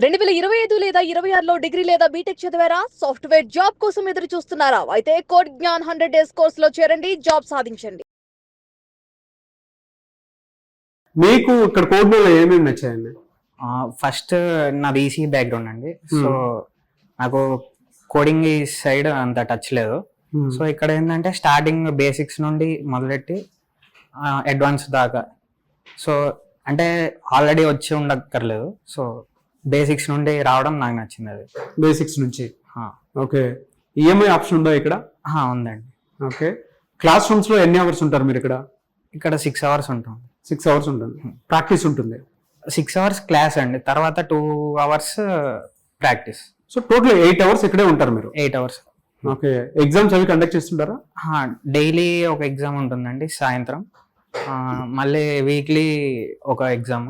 2025 లేదా 26లో డిగ్రీ లేదా బీటెక్ చదివారా? సాఫ్ట్వేర్ జాబ్ కోసం ఎదురు చూస్తున్నారా? అయితే కోడ్ జ్ఞాన్ 100 డేస్ కోర్సులో చేరండి, జాబ్ సాధించండి. మీకు ఇక్కడ కోడ్లో ఏమేమి నచ్చాయండి? ఫస్ట్ నాది ఈసీ బ్యాక్గ్రౌండ్ అండి. సో నాకు కోడింగ్ ఈ సైడ్ అంత టచ్ లేదు. సో ఇక్కడ ఏంటంటే స్టార్టింగ్ బేసిక్స్ నుండి మొదలెట్టి అడ్వాన్స్ దాకా. సో అంటే ఆల్రెడీ వచ్చి ఉండక్కర్లేదు. సో బేసిక్స్ నుండి రావడం నాకు నచ్చింది. అది బేసిక్స్ నుంచి. ఓకే, ఈఎంఐ ఆప్షన్ ఉందా ఇక్కడ? ఉందండి. ఓకే, క్లాస్ రూమ్స్ లో ఎన్ని అవర్స్ ఉంటారు మీరు ఇక్కడ? ఇక్కడ 6 hours ఉంటాం. 6 hours ఉంటుంది. ప్రాక్టీస్ ఉంటుంది. 6 hours క్లాస్ అండి, తర్వాత 2 hours practice. So total 8 hours ఇక్కడే ఉంటారు మీరు? 8 hours. ఓకే, ఎగ్జామ్స్ అవి కండక్ట్ చేస్తుంటారా? డైలీ ఒక ఎగ్జామ్ ఉంటుందండి సాయంత్రం. మళ్ళీ వీక్లీ ఒక ఎగ్జామ్,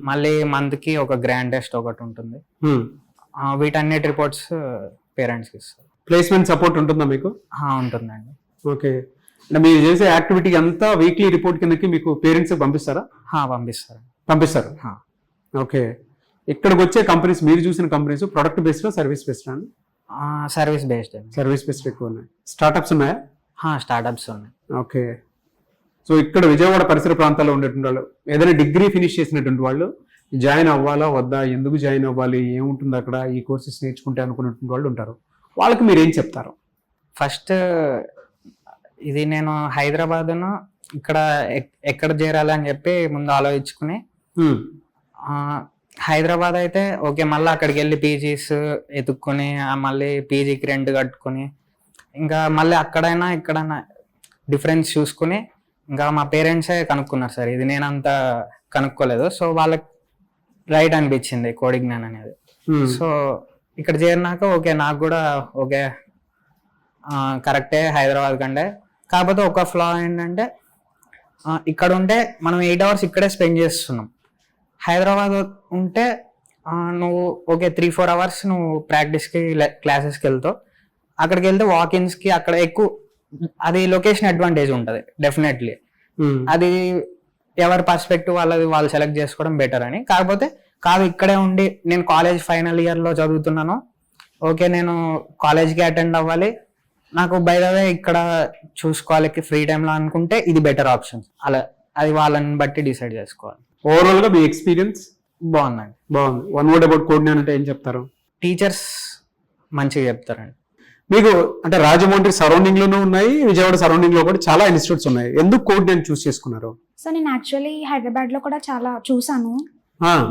మళ్ళీ మంత్ కి ఒక గ్రాండ్ టెస్ట్ ఒకటి ఉంటుంది. వీటన్నిటి రిపోర్ట్స్ పేరెంట్స్కి ఇస్తారు. ప్లేస్మెంట్ సపోర్ట్ ఉంటుందా మీకు? ఉంటుందండి. ఓకే, అంటే మీరు చేసే యాక్టివిటీ అంతా వీక్లీ రిపోర్ట్ కిందకి మీకు పేరెంట్స్ పంపిస్తారా? పంపిస్తారు. ఓకే, ఇక్కడికి వచ్చే కంపెనీస్, మీరు చూసిన companies product based service based అండి? Service based. సర్వీస్ బేస్డ్ ఎక్కువ ఉన్నాయి. స్టార్టప్స్ ఉన్నాయా? స్టార్టప్స్ ఉన్నాయి. ఓకే, సో ఇక్కడ విజయవాడ పరిసర ప్రాంతాల్లో ఉండేటువంటి వాళ్ళు ఏదైనా డిగ్రీ ఫినిష్ చేసినటువంటి వాళ్ళు జాయిన్ అవ్వాలా వద్దా, ఎందుకు జాయిన్ అవ్వాలి, ఏముంటుంది అక్కడ, ఈ కోర్సెస్ నేర్చుకుంటే అనుకున్నటువంటి వాళ్ళు ఉంటారు. వాళ్ళకి మీరు ఏం చెప్తారు? ఫస్ట్ ఇది నేను హైదరాబాద్ను ఇక్కడ ఎక్కడ చేరాలి అని చెప్పి ముందు ఆలోచించుకుని, హైదరాబాద్ అయితే ఓకే, మళ్ళీ అక్కడికి వెళ్ళి పీజీస్ ఎత్తుక్కొని మళ్ళీ పీజీకి రెంట్ కట్టుకొని ఇంకా మళ్ళీ అక్కడైనా ఇక్కడైనా డిఫరెన్స్ చూసుకుని ఇంకా మా పేరెంట్సే కనుక్కున్నారు సార్. ఇది నేనంత కనుక్కోలేదు. సో వాళ్ళకి రైట్ అనిపించింది కోడింగ్ జ్ఞాన్ అనేది. సో ఇక్కడ చేరినాక ఓకే, నాకు కూడా ఓకే కరెక్టే హైదరాబాద్ కంటే. కాకపోతే ఒక ఫ్లా ఏంటంటే ఇక్కడ ఉంటే మనం 8 hours ఇక్కడే స్పెండ్ చేస్తున్నాం. హైదరాబాద్ ఉంటే నువ్వు ఓకే 3-4 hours నువ్వు ప్రాక్టీస్కి క్లాసెస్కి వెళ్తావు. అక్కడికి వెళ్తే వాకిన్స్కి అక్కడ ఎక్కువ, అది లొకేషన్ అడ్వాంటేజ్ ఉంటుంది డెఫినెట్లీ. అది ఎవరి పర్స్పెక్టివ్ వాళ్ళు సెలెక్ట్ చేసుకోవడం బెటర్ అని. కాకపోతే కాదు, ఇక్కడే ఉండి నేను కాలేజ్ ఫైనల్ ఇయర్లో చదువుతున్నాను, ఓకే నేను కాలేజ్కి అటెండ్ అవ్వాలి, నాకు బై ద వే ఇక్కడ చూసుకోవాలి ఫ్రీ టైంలో అనుకుంటే ఇది బెటర్ ఆప్షన్. అలా అది వాళ్ళని బట్టి డిసైడ్ చేసుకోవాలి. ఓవరాల్ గా మీ ఎక్స్పీరియన్స్ బాగుందండి. బాగుంది. One word about Code Gyan అంటే ఏం చెప్తారు? టీచర్స్ మంచిగా చెప్తారండి. మీకు అంటే రాజమండ్రి సరౌండింగ్ లోనే ఉన్నాయి, విజయవాడ సరౌండింగ్ లో కూడా చాలా ఇన్స్టిట్యూట్స్ ఉన్నాయి. ఎందుకు కోడ్ జ్ఞాన్ చూస్ చేసుకున్నారు? సో నేను యాక్చువల్లీ హైదరాబాద్ లో కూడా చాలా చూసాను,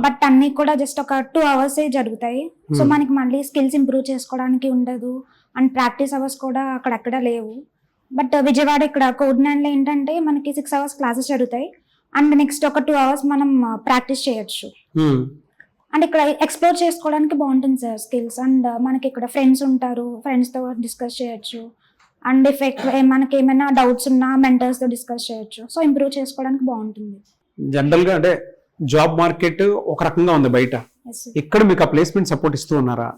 బట్ అన్ని కూడా జస్ట్ ఒక 2 hours జరుగుతాయి. సో మనకి మళ్ళీ స్కిల్స్ ఇంప్రూవ్ చేసుకోవడానికి ఉండదు, అండ్ ప్రాక్టీస్ అవర్స్ కూడా అక్కడెక్కడ లేవు. బట్ విజయవాడ ఇక్కడ కోడ్ జ్ఞాన్ లో ఏంటంటే మనకి 6 hours క్లాసెస్ జరుగుతాయి, అండ్ నెక్స్ట్ ఒక 2 hours మనం ప్రాక్టీస్ చేయొచ్చు. అండ్ ఇక్కడ ఎక్స్ప్లోర్ చేసుకోవడానికి బాగుంటుంది సార్ స్కిల్స్. అండ్ మనకి ఇక్కడ ఫ్రెండ్స్ ఉంటారు, ఫ్రెండ్స్తో డిస్కస్ చేయొచ్చు. అండ్ ఇఫ్ మనకి ఏమైనా డౌట్స్ ఉన్నా మెంటర్స్తో డిస్కస్ చేయొచ్చు. సో ఇంప్రూవ్ చేసుకోవడానికి బాగుంటుంది. జనరల్గా అంటే జాబ్ మార్కెట్ ఒక రకంగా ఉంది బయట, ఇక్కడ మీకు ఆ ప్లేస్మెంట్ సపోర్ట్ ఇస్తూ ఉన్నారా?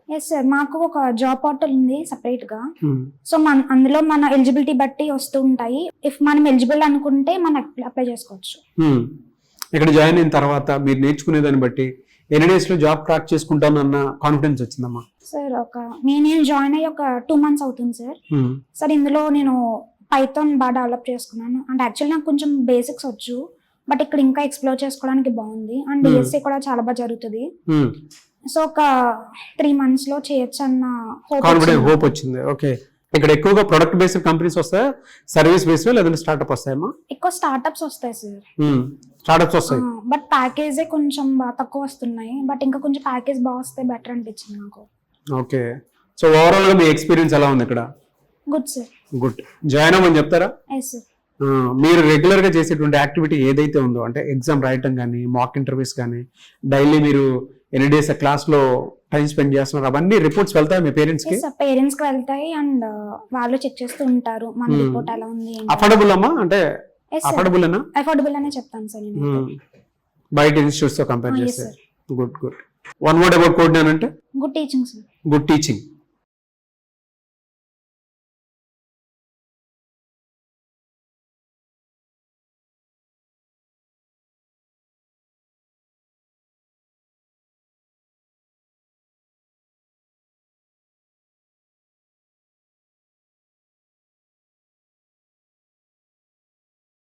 ఎస్ సార్, మాకు ఒక జాబ్ పోర్టల్ ఉంది సపరేట్ గా. సో అందులో మన ఎలిజిబిలిటీ బట్టి వస్తూ ఉంటాయి. ఇఫ్ మనం ఎలిజిబుల్ అనుకుంటే మనం అప్లై చేసుకోవచ్చు. ఇక్కడ జాయిన్ అయిన తర్వాత మీరు నేర్చుకునే దాన్ని బట్టి ఎన్ని డేస్ లో జాబ్ క్రాక్ చేసుకుంటాను అన్న కాన్ఫిడెన్స్ వచ్చిందమ్మా? సార్ నేను జాయిన్ అయ్యి ఒక 2 months అవుతుంది సార్. సార్ ఇందులో నేను పైథాన్ బాగా డెవలప్ చేసుకున్నాను. అండ్ యాక్చువల్లీ నాకు కొంచెం బేసిక్స్ వచ్చు, బట్ ఇక్కడ ఇంకా ఎక్స్ప్లోర్ చేసుకోవడానికి బాగుంది. అండ్ డిఎస్సి కూడా చాలా బాగా జరుగుతుంది. సో ఒక 3 months లో చేయొచ్చు అన్న హోప్ వచ్చింది. ఓకే, ఇక్కడ ఎక్కువగా ప్రొడక్ట్ బేస్డ్ కంపెనీస్ వస్తాయా, సర్వీస్ బేస్డ్ లేదంటే స్టార్ట్అప్ వస్తాయమ్మా? ఎక్కువ స్టార్ట్అప్స్ వస్తాయి సార్. స్టార్ట్అప్స్ వస్తాయి, బట్ ప్యాకేజే కొంచెం తక్కువ వస్తున్నాయి. బట్ ఇంకా కొంచెం ప్యాకేజ్ బాగా వస్తే బెటర్ అనిపించింది నాకు. ఓకే, సో ఓవరాల్ గా మీ ఎక్స్పీరియన్స్ ఎలా ఉంది ఇక్కడ? Good sir. గుడ్. జాయిన్ అవ్వమని చెప్తారా? Yes sir. మీరు రెగ్యులర్ గా చేసేటువంటి యాక్టివిటీ ఏదైతే ఉందో, అంటే ఎగ్జామ్ రాయటం కానీ, మాక్ ఇంటర్వ్యూస్ కానీ, డైలీ మీరు ఎన్ని డేస్ క్లాస్ లో టైం స్పెండ్ చేస్తున్నారు, అవన్నీ రిపోర్ట్స్ వెళ్తాయి మీ పేరెంట్స్ కి? పేరెంట్స్ కి వెళ్తాయి, అండ్ వాళ్ళు చెక్ చేస్తూ ఉంటారు మన రిపోర్ట్ ఎలా ఉంది. అఫోర్డబుల్ అమ్మా? అంటే అఫోర్డబుల్ అనే చెప్తాను సార్ నేను, బయట ఇన్స్టిట్యూట్స్ తో కంపేర్ చేస్తే. Good. One word about Code Gyan అంటే? Good teaching sir. Good teaching.